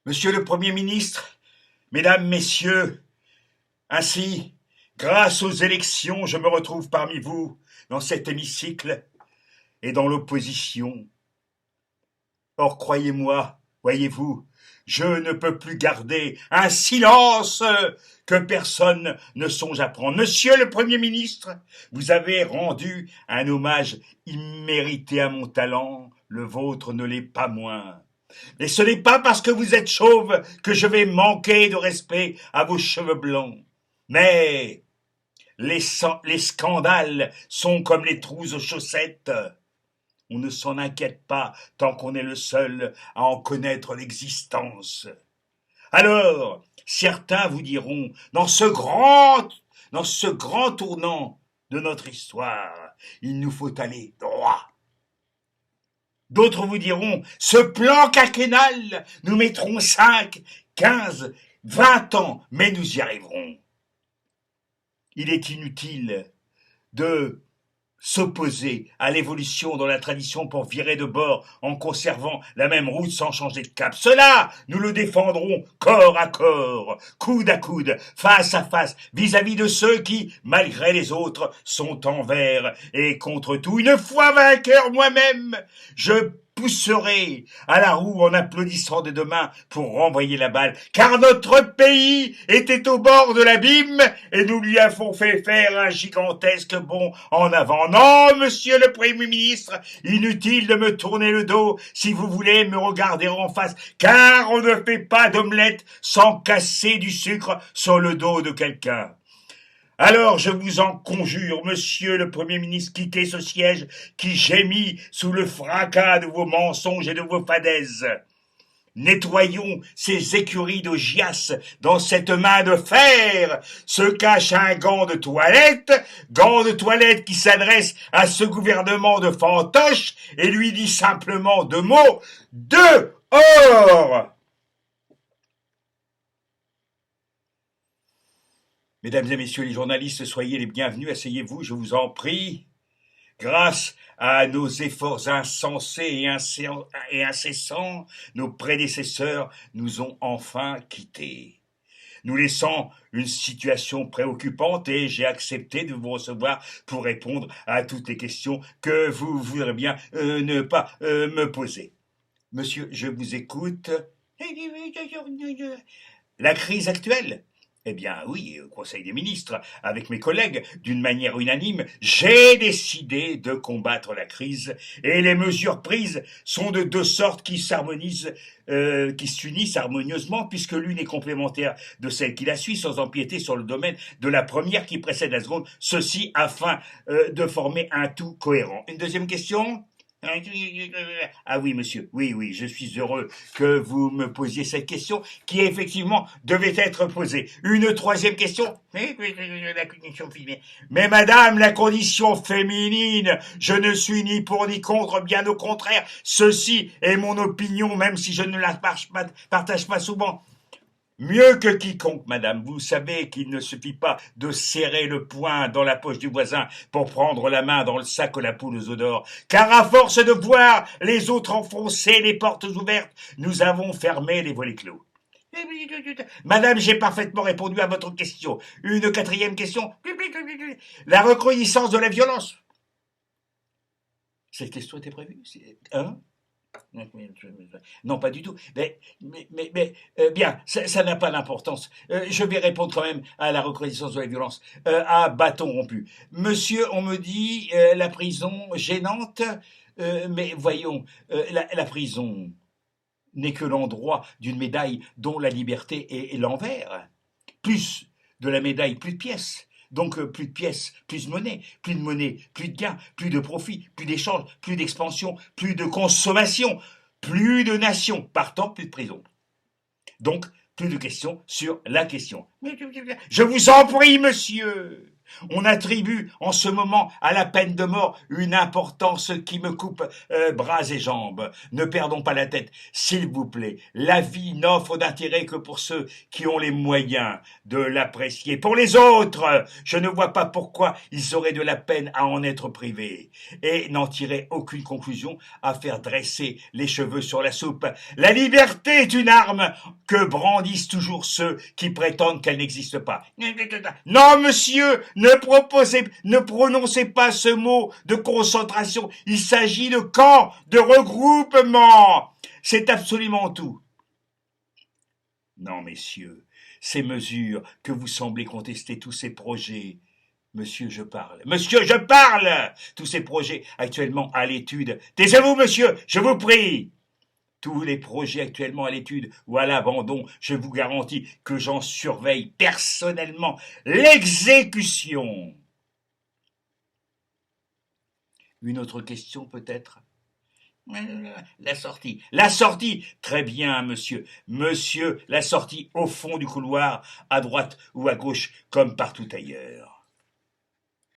Monsieur le Premier ministre, Mesdames, Messieurs, ainsi, grâce aux élections, je me retrouve parmi vous, dans cet hémicycle et dans l'opposition. Or, croyez-moi, voyez-vous, je ne peux plus garder un silence que personne ne songe à prendre. Monsieur le Premier ministre, vous avez rendu un hommage immérité à mon talent, le vôtre ne l'est pas moins. Et ce n'est pas parce que vous êtes chauve que je vais manquer de respect à vos cheveux blancs. Mais les scandales sont comme les trous aux chaussettes. On ne s'en inquiète pas tant qu'on est le seul à en connaître l'existence. Alors, certains vous diront, dans ce grand tournant de notre histoire, il nous faut aller droit. D'autres vous diront, ce plan quinquennal, nous mettrons 5, 15, 20 ans, mais nous y arriverons. Il est inutile de s'opposer à l'évolution dans la tradition pour virer de bord en conservant la même route sans changer de cap. Cela, nous le défendrons corps à corps, coude à coude, face à face, vis-à-vis de ceux qui, malgré les autres, sont envers et contre tout. Une fois vainqueur moi-même, je pousserai à la roue en applaudissant des deux mains pour renvoyer la balle, car notre pays était au bord de l'abîme et nous lui avons fait faire un gigantesque bond en avant. Non, monsieur le Premier ministre, inutile de me tourner le dos si vous voulez me regarder en face, car on ne fait pas d'omelette sans casser du sucre sur le dos de quelqu'un. Alors je vous en conjure, monsieur le Premier ministre, quittez ce siège qui gémit sous le fracas de vos mensonges et de vos fadaises. Nettoyons ces écuries de giasse. Dans cette main de fer se cache un gant de toilette qui s'adresse à ce gouvernement de fantoches et lui dit simplement deux mots, dehors! Mesdames et messieurs les journalistes, soyez les bienvenus, asseyez-vous, je vous en prie. Grâce à nos efforts insensés et incessants, nos prédécesseurs nous ont enfin quittés, nous laissant une situation préoccupante et j'ai accepté de vous recevoir pour répondre à toutes les questions que vous voudrez bien ne pas me poser. Monsieur, je vous écoute. La crise actuelle? Eh bien oui, au Conseil des ministres, avec mes collègues, d'une manière unanime, j'ai décidé de combattre la crise et les mesures prises sont de deux sortes qui s'unissent harmonieusement puisque l'une est complémentaire de celle qui la suit sans empiéter sur le domaine de la première qui précède la seconde, ceci afin de former un tout cohérent. Une deuxième question ? Ah oui, monsieur, oui, je suis heureux que vous me posiez cette question qui effectivement devait être posée. Une troisième question? La condition féminine. Mais madame, la condition féminine, je ne suis ni pour ni contre, bien au contraire. Ceci est mon opinion, même si je ne la partage pas souvent. Mieux que quiconque, madame, vous savez qu'il ne suffit pas de serrer le poing dans la poche du voisin pour prendre la main dans le sac à la poule aux œufs d'or, car à force de voir les autres enfoncer les portes ouvertes, nous avons fermé les volets clos. Madame, j'ai parfaitement répondu à votre question. Une quatrième question. La recrudescence de la violence. Cette question était prévue, hein? Non, pas du tout. Bien, ça n'a pas d'importance. Je vais répondre quand même à la recrudescence de la violence. À bâton rompu. Monsieur, on me dit la prison gênante, mais voyons, la prison n'est que l'endroit d'une médaille dont la liberté est l'envers. Plus de la médaille, plus de pièces. Donc plus de pièces, plus de monnaie, plus de gains, plus de profit, plus d'échanges, plus d'expansion, plus de consommation, plus de nations, partant plus de prison. Donc plus de questions sur la question. Je vous en prie, monsieur, On attribue en ce moment à la peine de mort une importance qui me coupe bras et jambes. Ne perdons pas la tête, s'il vous plaît. La vie n'offre d'intérêt que pour ceux qui ont les moyens de l'apprécier. Pour les autres, je ne vois pas pourquoi ils auraient de la peine à en être privés. Et n'en tirer aucune conclusion à faire dresser les cheveux sur la soupe. La liberté est une arme que brandissent toujours ceux qui prétendent qu'elle n'existe pas. Non, monsieur, ne prononcez pas ce mot de concentration. Il s'agit de camp, de regroupement. C'est absolument tout. Non, messieurs, ces mesures que vous semblez contester, tous ces projets, monsieur, je parle. Monsieur, je parle! Tous ces projets actuellement à l'étude. Taisez-vous, monsieur, je vous prie! Tous les projets actuellement à l'étude ou à l'abandon, je vous garantis que j'en surveille personnellement l'exécution. Une autre question peut-être? La sortie. La sortie. Très bien, monsieur. Monsieur, la sortie au fond du couloir, à droite ou à gauche, comme partout ailleurs.